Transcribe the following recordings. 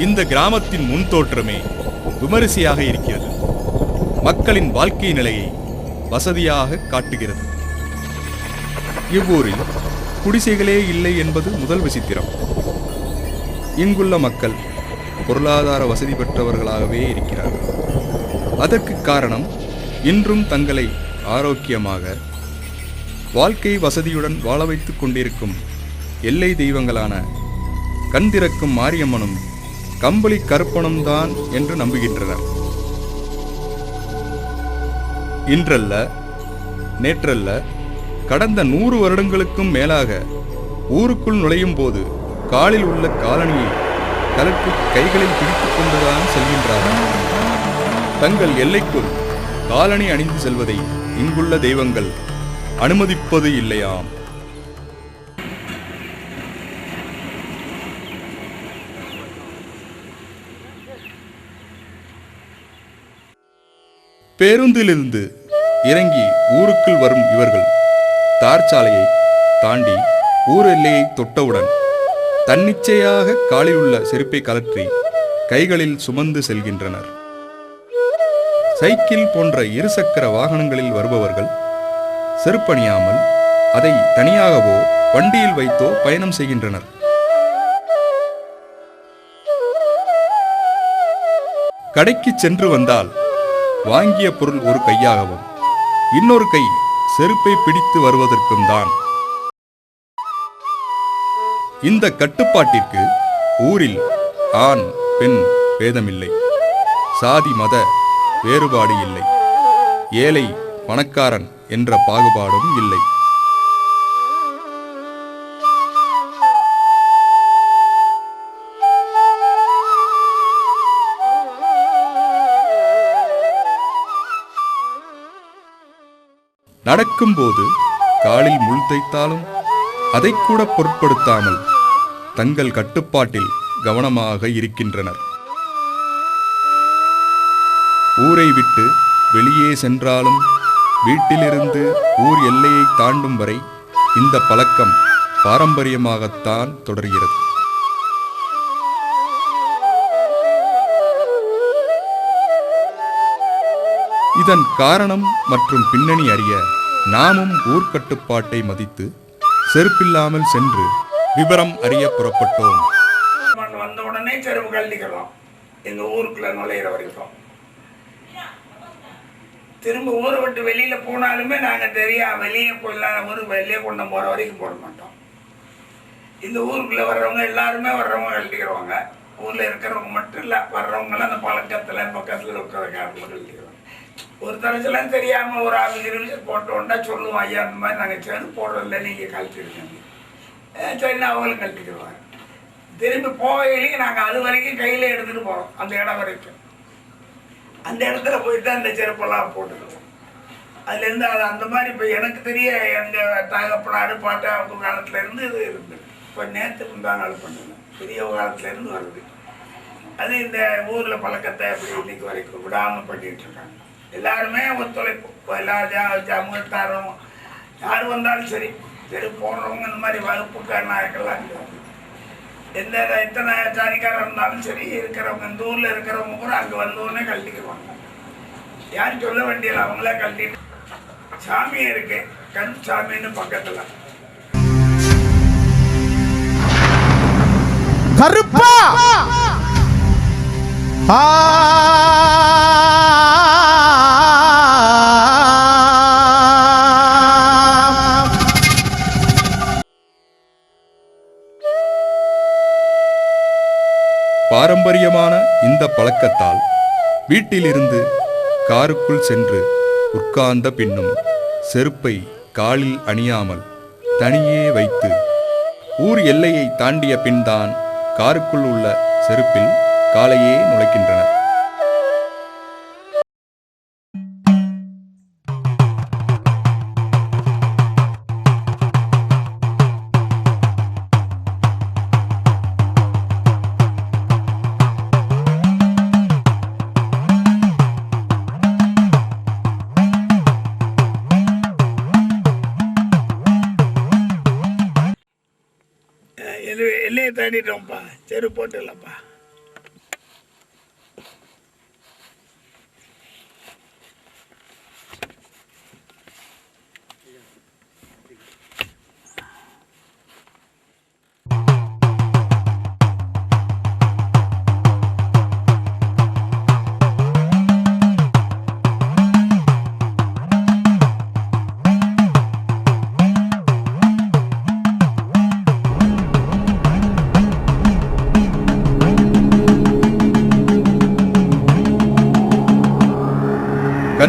இந்த கிராமத்தின் முன் தோற்றமே விமரிசையாக இருக்கிறது. மக்களின் வாழ்க்கை நிலையை வசதியாக காட்டுகிறது. இவ்வூரில் குடிசைகளே இல்லை என்பது முதல் விசித்திரம். இங்குள்ள மக்கள் பொருளாதார வசதி பெற்றவர்களாகவே இருக்கிறார்கள். அதற்கு காரணம் இன்றும் தங்களை ஆரோக்கியமாக வாழ்க்கை வசதியுடன் வாழ வைத்துக் கொண்டிருக்கும் எல்லை தெய்வங்களான கண் திறக்கும் மாரியம்மனும் கம்பளி கருப்பனும் தான் என்று நம்புகின்றனர். இன்றல்ல, நேற்றல்ல, கடந்த 100 வருடங்களுக்கும் மேலாக ஊருக்குள் நுழையும் போது காலில் உள்ள காலணியை கலற்றி கைகளில் பிடித்துக் கொண்டுதான் செல்கின்றார்கள். தங்கள் எல்லைக்குள் காலணி அணிந்து செல்வதை இங்குள்ள தெய்வங்கள் அனுமதிப்பது இல்லையாம். பேருந்திலிருந்து இறங்கி ஊருக்குள் வரும் இவர்கள் தார் சாலையை தாண்டி ஊர் எல்லையை தொட்டவுடன் தன்னிச்சையாக காலில் உள்ள செருப்பை கலற்றி கைகளில் சுமந்து செல்கின்றனர். சைக்கிள் போன்ற இருசக்கர வாகனங்களில் வருபவர்கள் செருப்பணியாமல் அதை தனியாகவோ வண்டியில் வைத்தோ பயணம் செய்கின்றனர். கடைக்கு சென்று வந்தால் வாங்கிய பொருள் ஒரு கையாகவும் இன்னொரு கை செருப்பை பிடித்து வருவதற்கும் தான். இந்த கட்டுப்பாட்டிற்கு ஊரில் ஆண் பெண் பேதமில்லை, சாதி மத வேறுபாடு இல்லை, ஏழை பணக்காரன் என்ற பாகுபாடும் இல்லை. நடக்கும்போது காலில் முள் தைத்தாலும் அதை கூட பொருட்படுத்தாமல் தங்கள் கட்டுப்பாட்டில் கவனமாக இருக்கின்றனர். ஊரை விட்டு வெளியே சென்றாலும் வீட்டிலிருந்து ஊர் எல்லையை தாண்டும் வரை இந்த பழக்கம் பாரம்பரியமாகத்தான் தொடர்கிறது. இதன் காரணம் மற்றும் பின்னணி அறிய நாமும் ஊர்க்கட்டுப்பாட்டை மதித்து செருப்பில்லாமல் சென்று விபரம் அறிய புறப்பட்டோம். வந்த உடனே செருப்பு கழட்டிக்கிறோம். எங்க ஊருக்குள்ள நுழையிற வரைக்கும் திரும்ப ஊரை விட்டு வெளியில போனாலுமே நாங்க வெளியே போயிடலாம், ஊருக்கு வெளியே கொண்டு போற வரைக்கும் போட மாட்டோம். இந்த ஊருக்குள்ள வர்றவங்க எல்லாருமே வர்றவங்க கழட்டிக்கிறவங்க. ஊர்ல இருக்கிறவங்க மட்டும் இல்ல, வர்றவங்களாம் அந்த பழக்கத்துல பக்கத்துல இருக்கிற கழட்டிக்கிறோம். ஒரு தரச்செல்லாம் தெரியாம ஒரு ஆஃபீஸர் போட்டோன்னா சொல்லுவோம், ஐயா அந்த மாதிரி நாங்கள் செருப்பு போடுறதில்ல, நீங்கள் கழட்டிருக்கீங்க. சரின்னு அவங்களும் கழட்டிக்கிடுவாங்க. திரும்பி போகையிலேயே நாங்கள் அது வரைக்கும் கையில் எடுத்துகிட்டு போகிறோம். அந்த இடம் வரைக்கும் அந்த இடத்துல போயிட்டு அந்த செருப்பெல்லாம் போட்டுக்குவோம். அதுலேருந்து அது அந்த மாதிரி இப்போ எனக்கு தெரிய எங்கள் தகப்பனாடு பாட்டா அவங்க காலத்துலேருந்து இது இருந்தது. இப்போ நேற்று முந்தாநாள் பண்ணுங்க, பெரிய காலத்துலேருந்து வருது. அது இந்த ஊரில் பழக்கத்தை அப்படி இன்னைக்கு வரைக்கும் விடாமல் பண்ணிகிட்டு இருக்காங்க. எல்லாருமே ஒத்துழைப்பு. இப்போ எல்லா சமூகத்தாரும் யார் வந்தாலும் சரி, சரி போடுறவங்க இந்த மாதிரி வகுப்புக்கார நாயக்கெல்லாம் எந்த எத்தனை ஜாதிக்காரர் இருந்தாலும் சரி, இருக்கிறவங்க இந்த ஊரில் இருக்கிறவங்க கூட அங்கே வந்தோடனே கழட்டிக்குவாங்க. யாரும் சொல்ல வேண்டியது, அவங்களே கழட்டிட்டு. சாமி இருக்கு, கருப்பு சாமின்னு பக்கத்தில். கருப்பா பாரம்பரியமான இந்த பழக்கத்தால் வீட்டிலிருந்து காருக்குள் சென்று உட்கார்ந்த பின்னும் செருப்பை காலில் அணியாமல் தனியே வைத்து ஊர் எல்லையை தாண்டிய பின்தான் காருக்குள் உள்ள செருப்பில் காலையே நுழைக்கின்றனர். எல்லையை தாண்டிட்டோம்ப்பா, செருப்பு போட்டு இல்லைப்பா.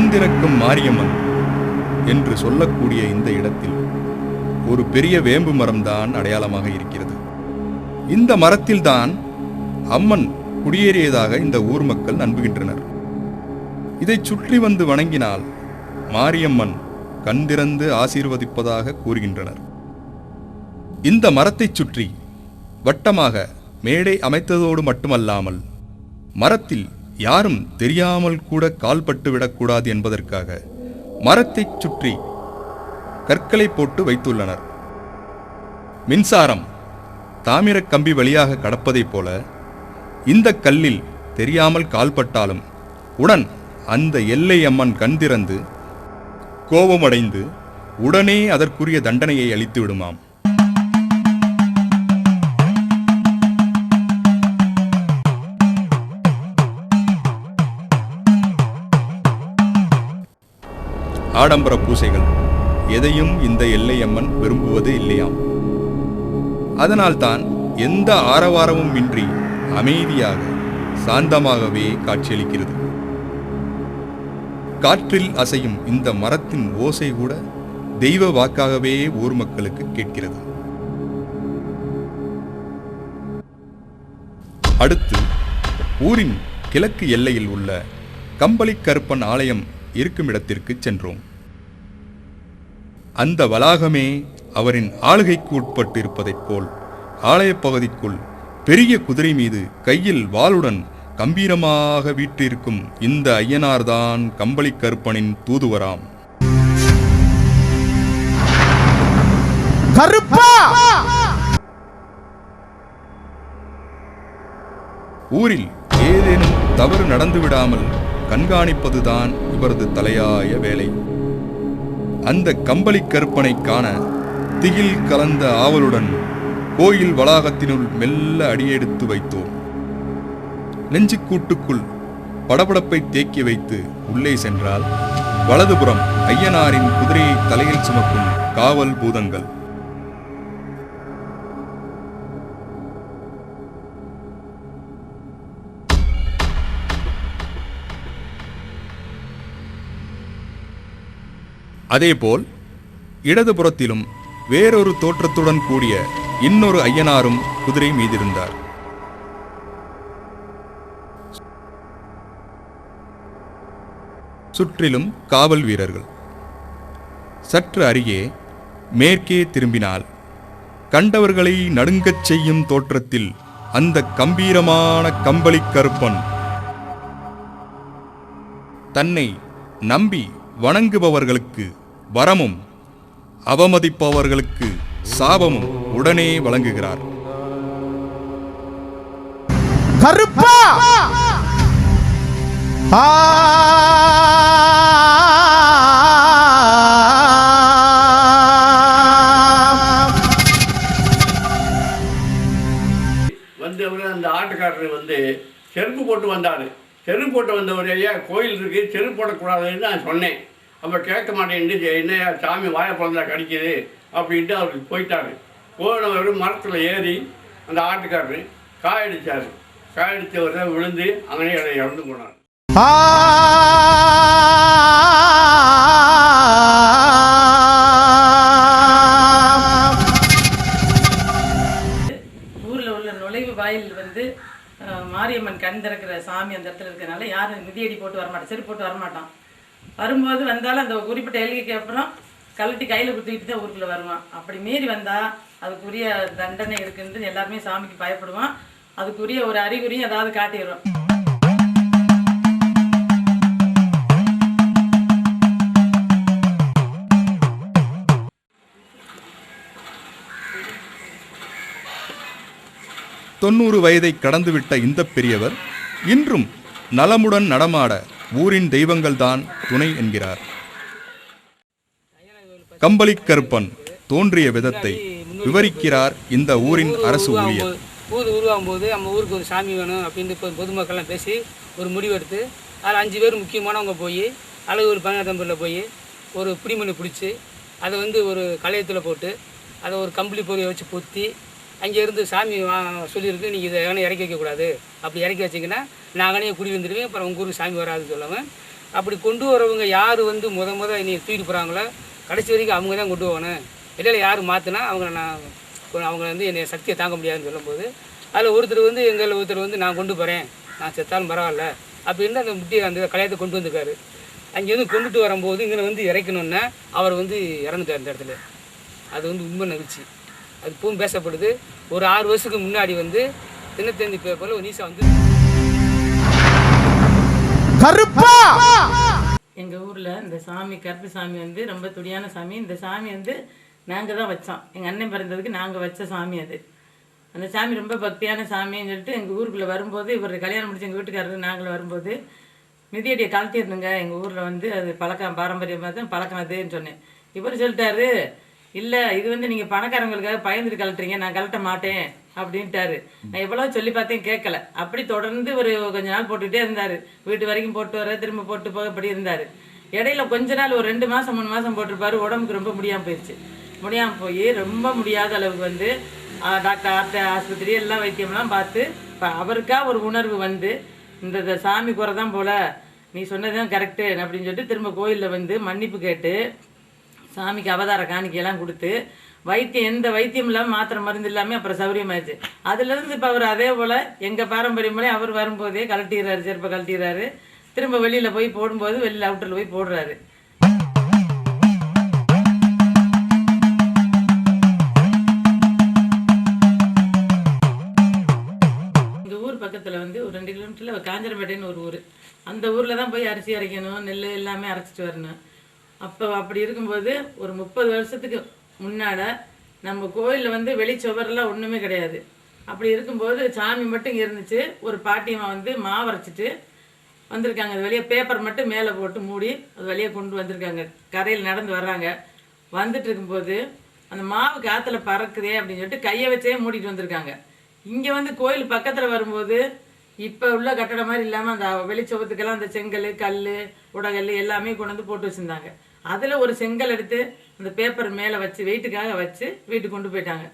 கண்திறக்கும் மாரியம்மன் என்று சொல்லக்கூடிய இந்த இடத்தில் ஒரு பெரிய வேம்பு மரம்தான் அடையாளமாக இருக்கிறது. இந்த மரத்தில்தான் அம்மன் குடியேறியதாக இந்த ஊர் மக்கள் நம்புகின்றனர். இதை சுற்றி வந்து வணங்கினால் மாரியம்மன் கண்திறந்து ஆசீர்வதிப்பதாக கூறுகின்றனர். இந்த மரத்தைச் சுற்றி வட்டமாக மேடை அமைத்ததோடு மட்டுமல்லாமல் மரத்தில் யாரும் தெரியாமல் கூட கால்பட்டு விடக்கூடாது என்பதற்காக மரத்தைச் சுற்றி கற்களை போட்டு வைத்துள்ளனர். மின்சாரம் தாமிர கம்பி வழியாக கடப்பதைப் போல இந்த கல்லில் தெரியாமல் கால்பட்டாலும் உடன் அந்த எல்லை அம்மன் கண் திறந்து கோபமடைந்து உடனே அதற்குரிய தண்டனையை அளித்து விடுமாம். ஆடம்பர பூசைகள் எதையும் இந்த எல்லையம்மன் விரும்புவது இல்லையாம். அதனால்தான் எந்த ஆரவாரமும் இன்றி அமைதியாக சாந்தமாகவே காட்சியளிக்கிறது. காற்றில் அசையும் இந்த மரத்தின் ஓசை கூட தெய்வ வாக்காகவே ஊர் மக்களுக்கு கேட்கிறது. அடுத்து ஊரின் கிழக்கு எல்லையில் உள்ள கம்பளிக்கருப்பன் ஆலயம் இருக்கும் இடத்திற்கு சென்றோம். அந்த வளாகமே அவரின் ஆளுகைக்கு உட்பட்டு இருப்பதைப் போல் ஆலயப் பகுதிக்குள் பெரிய குதிரை மீது கையில் வாளுடன் கம்பீரமாக வீற்றிருக்கும் இந்த ஐயனார்தான் கம்பளிக்கருப்பனின் தூதுவராம். ஊரில் ஏதேனும் தவறு நடந்துவிடாமல் கண்காணிப்பதுதான் இவரது தலையாய வேலை. அந்த கம்பளிக்கருப்பனை காண திகில் கலந்த ஆவலுடன் கோயில் வளாகத்தினுள் மெல்ல அடியெடுத்து வைத்தோம். நெஞ்சுக்கூட்டுக்குள் படபடப்பை தேக்கி வைத்து உள்ளே சென்றால் வலதுபுறம் ஐயனாரின் குதிரையை தலையில் சுமக்கும் காவல் பூதங்கள். அதேபோல் இடதுபுறத்திலும் வேறொரு தோற்றத்துடன் கூடிய இன்னொரு ஐயனாரும் குதிரை மீதிருந்தார். சுற்றிலும் காவல் வீரர்கள். சற்று அருகே மேற்கே திரும்பினால் கண்டவர்களை நடுங்கச் செய்யும் தோற்றத்தில் அந்த கம்பீரமான கம்பளிக்கருப்பன் தன்னை நம்பி வணங்குபவர்களுக்கு வரமும் அவமதிப்பவர்களுக்கு சாபமும் உடனே வழங்குகிறார். கருப்பா வந்து அந்த ஆட்டுக்காரர் வந்து செருப்பு போட்டு வந்தார். செருப்பு போட்டு வந்தவர் ஐயா கோயில் இருக்குது, செருப்பு போடக்கூடாதுன்னு நான் சொன்னேன். அப்போ கேட்க மாட்டேன்ட்டு என்னையா சாமி வாயை பிறந்தா கடிக்குது அப்படின்ட்டு அவருக்கு போயிட்டார். போனவர் மரத்தில் ஏறி அந்த ஆட்டுக்காரர் காயடிச்சார். காயடிச்சவர் விழுந்து அங்கனே இறந்து போனார். ஊரில் உள்ள நுழைவு வாயில் வந்து மாரியம்மன் கண் திறக்கிற சாமி அந்த இடத்துல இருக்கிறனால யாரும் மிதியடி போட்டு வரமாட்டோம், செருப்பு போட்டு வரமாட்டோம். வரும்போது வந்தாலும் அந்த குறிப்பிட்ட எல்கைக்கு அப்புறம் கழட்டி கையில் குத்திக்கிட்டு தான் ஊருக்குள்ளே வருவான். அப்படி மீறி வந்தால் அதுக்குரிய தண்டனை இருக்குன்னு எல்லாருமே சாமிக்கு பயப்படுவான். அதுக்குரிய ஒரு அறிகுறியும் ஏதாவது காட்டிடுவோம். தொண்ணூறு வயதை கடந்துவிட்ட இந்த பெரியவர் இன்றும் நலமுடன் நடமாட ஊரின் தெய்வங்கள்தான் துணை என்கிறார். கம்பளிக்கருப்பன் தோன்றிய விதத்தை விவரிக்கிறார் இந்த ஊரின் அரசு ஊழியர். ஊர் உருவாகும் போது நம்ம ஊருக்கு ஒரு சாமி வேணும் அப்படின்னு இப்போ பொதுமக்கள்லாம் பேசி ஒரு முடிவெடுத்து அதில் 5 பேர் முக்கியமானவங்க போய் அழகு 18 போய் ஒரு பிடிமணி பிடிச்சி அதை வந்து ஒரு கலையத்தில் போட்டு அதை ஒரு கம்பளி பொறியை வச்சு பொத்தி அங்கேருந்து சாமி சொல்லியிருக்கு, நீங்கள் இதை இறக்கி வைக்கக்கூடாது, அப்படி இறக்கி வச்சிங்கன்னா நாங்களே குடி வந்துடுவேன், அப்புறம் உங்கள் ஊருக்கு சாமி வராதுன்னு சொல்லாமல் அப்படி கொண்டு வரவங்க யார் வந்து முத நீ தூக்கிட்டு போகிறாங்களோ கடைசி வரைக்கும் அவங்க தான் கொண்டு போகணும். இடையில யார் மாற்றினா அவங்க வந்து என்னை சக்தியை தாங்க முடியாதுன்னு சொல்லும்போது அதில் ஒருத்தர் வந்து ஒருத்தர் வந்து நான் கொண்டு போகிறேன், நான் செத்தாலும் பரவாயில்ல அப்படின்னு அந்த முட்டி அந்த கல்யாணத்தை கொண்டு வந்திருக்காரு. அங்கேருந்து கொண்டுட்டு வரும்போது இங்கே வந்து இறக்கணுன்னா அவர் வந்து இறந்துட்டார் அந்த இடத்துல. அது வந்து உண்மை நிகழ்ச்சி. அது இப்பவும் பேசப்படுது. ஒரு 6 வருஷத்துக்கு முன்னாடி வந்து தினத்தந்தி பேப்பரில் ஒரு நியூஸாக வந்து கருப்பா எங்கள் ஊரில் இந்த சாமி கருப்பு சாமி வந்து ரொம்ப துடியான சாமி. இந்த சாமி வந்து நாங்கள் தான் வச்சோம். எங்கள் அண்ணன் பிறந்ததுக்கு நாங்கள் வச்ச சாமி அது. அந்த சாமி ரொம்ப பக்தியான சாமின்னு சொல்லிட்டு எங்கள் ஊருக்குள்ளே வரும்போது இவர் கல்யாணம் முடிச்சு எங்கள் வீட்டுக்காரரு நாங்கள் வரும்போது மிதியடியை கழட்டிருந்துங்க. எங்கள் ஊரில் வந்து அது பழக்கம் பாரம்பரியமாக தான் பழக்கம் அதுன்னு சொன்னேன். இவர் சொல்லிட்டாரு, இல்லை இது வந்து நீங்கள் பணக்காரங்களுக்காக பயந்துட்டு கழட்டுறீங்க, நான் கழட்ட மாட்டேன் அப்படின்ட்டாரு. நான் எவ்வளோ சொல்லி பார்த்தேன், கேட்கல. அப்படி தொடர்ந்து ஒரு கொஞ்ச நாள் போட்டுக்கிட்டே இருந்தார். வீட்டு வரைக்கும் போட்டு வர திரும்ப போட்டு போக அப்படி இருந்தார். இடையில கொஞ்ச நாள் ஒரு 2 மாதம் 3 மாதம் போட்டிருப்பாரு. உடம்புக்கு ரொம்ப முடியாமல் போயிடுச்சு. முடியாமல் போய் ரொம்ப முடியாத அளவுக்கு வந்து டாக்டர் ஆஸ்பத்திரி எல்லாம் வைத்தியம்லாம் பார்த்து இப்போ அவருக்கா ஒரு உணர்வு வந்து இந்த சாமி குறை தான் போல, நீ சொன்னதுதான் கரெக்டு அப்படின்னு சொல்லிட்டு திரும்ப கோயிலில் வந்து மன்னிப்பு கேட்டு சாமிக்கு அவதார காணிக்கையெல்லாம் கொடுத்து வைத்தியம் எந்த வைத்தியம் இல்லாமல் மாத்திரை மருந்து இல்லாமல் அப்புறம் சௌரியமாயிடுச்சு. அதுலேருந்து இப்போ அவர் அதே போல் எங்கள் பாரம்பரியமுறை அவர் வரும்போதே கழட்டிடுறாரு, செருப்பை கழட்டிடுறாரு. திரும்ப வெளியில் போய் போடும்போது வெளியில் அவுட்டரில் போய் போடுறாரு. எங்கள் ஊர் பக்கத்தில் வந்து ஒரு 2 கிலோமீட்டரில் காஞ்சரப்பேட்டைன்னு ஒரு ஊர். அந்த ஊரில் தான் போய் அரிசி அரைக்கணும், நெல் எல்லாமே அரைச்சிட்டு வரணும். அப்போ அப்படி இருக்கும்போது ஒரு 30 வருஷத்துக்கு முன்னாட நம்ம கோயிலில் வந்து வெளிச்சுவரெல்லாம் ஒன்றுமே கிடையாது. அப்படி இருக்கும்போது சாமி மட்டும் இங்கே இருந்துச்சு. ஒரு பாட்டியம்மா வந்து மாவு அரைச்சிட்டு வந்திருக்காங்க. அது வழியாக பேப்பர் மட்டும் மேலே போட்டு மூடி அது வழியாக கொண்டு வந்திருக்காங்க. கரையில் நடந்து வர்றாங்க. வந்துட்டு இருக்கும்போது அந்த மாவு காற்றுல பறக்குதே அப்படின்னு சொல்லிட்டு கையை வச்சே மூடிட்டு வந்திருக்காங்க. இங்கே வந்து கோயில் பக்கத்தில் வரும்போது இப்போ உள்ள கட்டடம் மாதிரி இல்லாமல் அந்த வெளிச்சவத்துக்கெல்லாம் அந்த செங்கல், கல், உடகல் எல்லாமே கொண்டு வந்து போட்டு வச்சுருந்தாங்க. அதில் ஒரு செங்கல் எடுத்து அந்த பேப்பர் மேலே வச்சு வெயிட்டுக்காக வச்சு வீட்டுக்கு கொண்டு போயிட்டாங்க.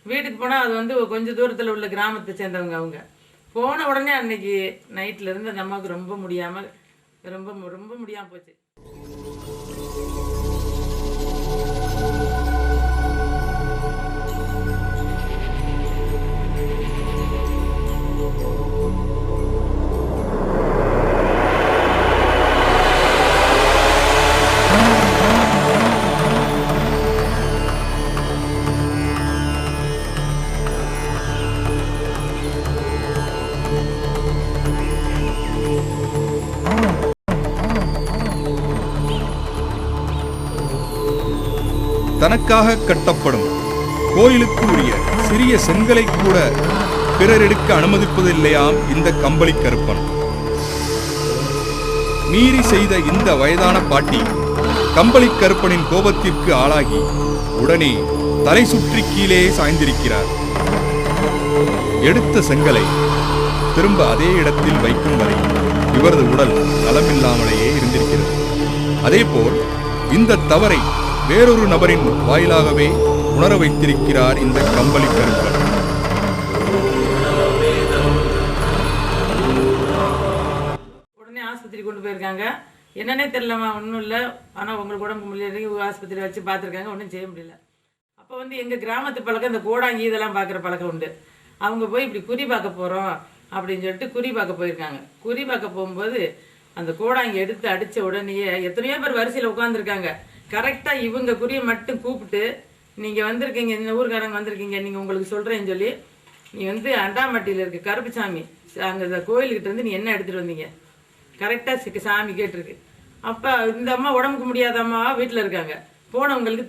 வீட்டுக்கு போனால் அது வந்து கொஞ்சம் தூரத்தில் உள்ள கிராமத்தை சேர்ந்தவங்க. அவங்க போன உடனே அன்னைக்கு நைட்டில் இருந்து அந்த அம்மாவுக்கு ரொம்ப முடியாமல் ரொம்ப முடியாமல் போச்சு. தனக்காக கட்டப்படும் கோயிலுக்கு உரிய சிறிய செங்கலை கூட பிறர் எடுக்க அனுமதிப்பதில்லையாம் இந்த கம்பளி கருப்பன். மீறி செய்த இந்த வயதான பாட்டி கம்பளி கருப்பனின் கோபத்திற்கு ஆளாகி உடனே தலை சுற்றி கீழே சாய்ந்திருக்கிறார். எடுத்த செங்கலை திரும்ப அதே இடத்தில் வைக்கும் வரை இவரது உடல் நலமில்லாமலேயே இருந்திருக்கிறது. அதேபோல் இந்த தவறை வேறொரு நபரின் வாயிலாகவே உணர வைத்திருக்கிறார் இந்த கம்பளி கருப்பன். உடனே ஆஸ்பத்திரி கொண்டு போயிருக்காங்க. என்னன்னே தெரியலம்மா, ஒன்றும் இல்லை, ஆனால் உங்களுக்கு உடம்பு முடியல ஆஸ்பத்திரி வச்சு பார்த்துருக்காங்க, ஒன்றும் செய்ய முடியல. அப்போ வந்து எங்கள் கிராமத்து பழக்கம் இந்த கோடாங்கி இதெல்லாம் பார்க்குற பழக்கம் உண்டு. அவங்க போய் இப்படி குறி பார்க்க போகிறோம் அப்படின்னு சொல்லிட்டு குறி பார்க்க போயிருக்காங்க. குறி பார்க்க போகும்போது அந்த கோடாங்கி எடுத்து அடித்த உடனேயே எத்தனையோ பேர் வரிசையில் உட்காந்துருக்காங்க. கரெக்டாக இவங்க குறியை மட்டும் கூப்பிட்டு, நீங்கள் வந்திருக்கீங்க, இந்த ஊருக்காரங்க வந்திருக்கீங்க, நீங்கள் உங்களுக்கு சொல்கிறேன்னு சொல்லி, நீ வந்து அண்டாம்பட்டியில் இருக்க கருப்புசாமி அங்கே இந்த கோயிலுக்கிட்ட இருந்து நீ என்ன எடுத்துகிட்டு வந்தீங்க கரெக்டாக சாமி கேட்டிருக்கு. அப்போ இந்த அம்மா உடம்புக்கு முடியாத அம்மா வீட்டில் இருக்காங்க. போனவங்களுக்கு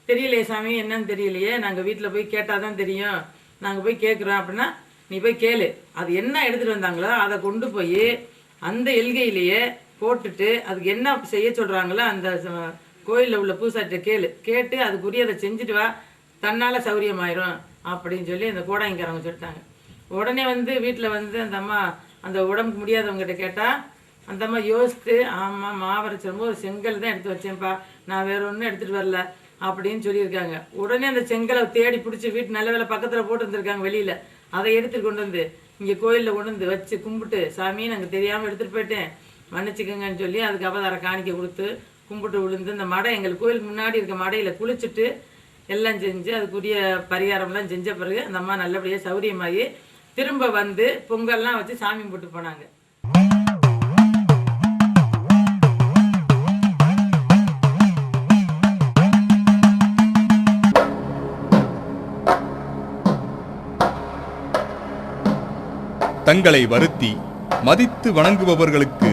தெரியலையே சாமி, என்னன்னு தெரியலையே, நாங்கள் வீட்டில் போய் கேட்டால் தான் தெரியும், நாங்கள் போய் கேட்குறோம் அப்படின்னா நீ போய் கேளு. அது என்ன எடுத்துகிட்டு வந்தாங்களோ அதை கொண்டு போய் அந்த எல்கையிலேயே போட்டுட்டு அதுக்கு என்ன செய்ய சொல்கிறாங்களோ அந்த கோயிலில் உள்ள பூசாரிட்ட கேட்டு அதுக்குரிய அதை செஞ்சுட்டு வா, தன்னால் சௌரியமாயிரும் அப்படின்னு சொல்லி அந்த கோடாங்கிக்காரங்க சொல்லிட்டாங்க. உடனே வந்து வீட்டில் வந்து அந்த அம்மா அந்த உடம்புக்கு முடியாதவங்ககிட்ட கேட்டால் அந்த அம்மா யோசித்து, ஆமாம் மாவரைச்சம்போ ஒரு செங்கல் தான் எடுத்து வச்சேன்ப்பா, நான் வேற ஒன்றும் எடுத்துகிட்டு வரல அப்படின்னு சொல்லியிருக்காங்க. உடனே அந்த செங்கலை தேடி பிடிச்சி வீட்டு நல்ல வேலை பக்கத்தில் போட்டு வந்துருக்காங்க வெளியில். அதை எடுத்துகிட்டு கொண்டு வந்து இங்கே கோயிலில் கொண்டு வந்து வச்சு கும்பிட்டு, சாமி நாங்கள் தெரியாமல் எடுத்துகிட்டு போயிட்டேன், மன்னிச்சுக்கங்கன்னு சொல்லி அதுக்கு அவதார காணிக்கை கொடுத்து கும்பிட்டு விழுந்து இந்த மடை எங்கள் கோயிலுக்கு முன்னாடி இருக்க மடையில் குளிச்சுட்டு எல்லாம் செஞ்சு அதுக்குரிய பரிகாரம்லாம் செஞ்ச பிறகு அந்த அம்மா நல்லபடியாக சௌரியமாகி திரும்ப வந்து பொங்கல்லாம் வச்சு சாமி போட்டு போனாங்க. தங்களை வருத்தி மதித்து வணங்குபவர்களுக்கு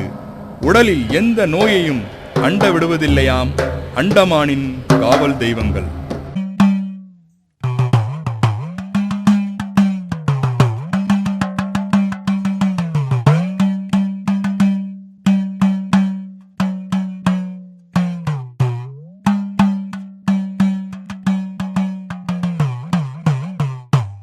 உடலில் எந்த நோயையும் அண்ட விடுவதில்லையாம் அண்டமானின் காவல் தெய்வங்கள்.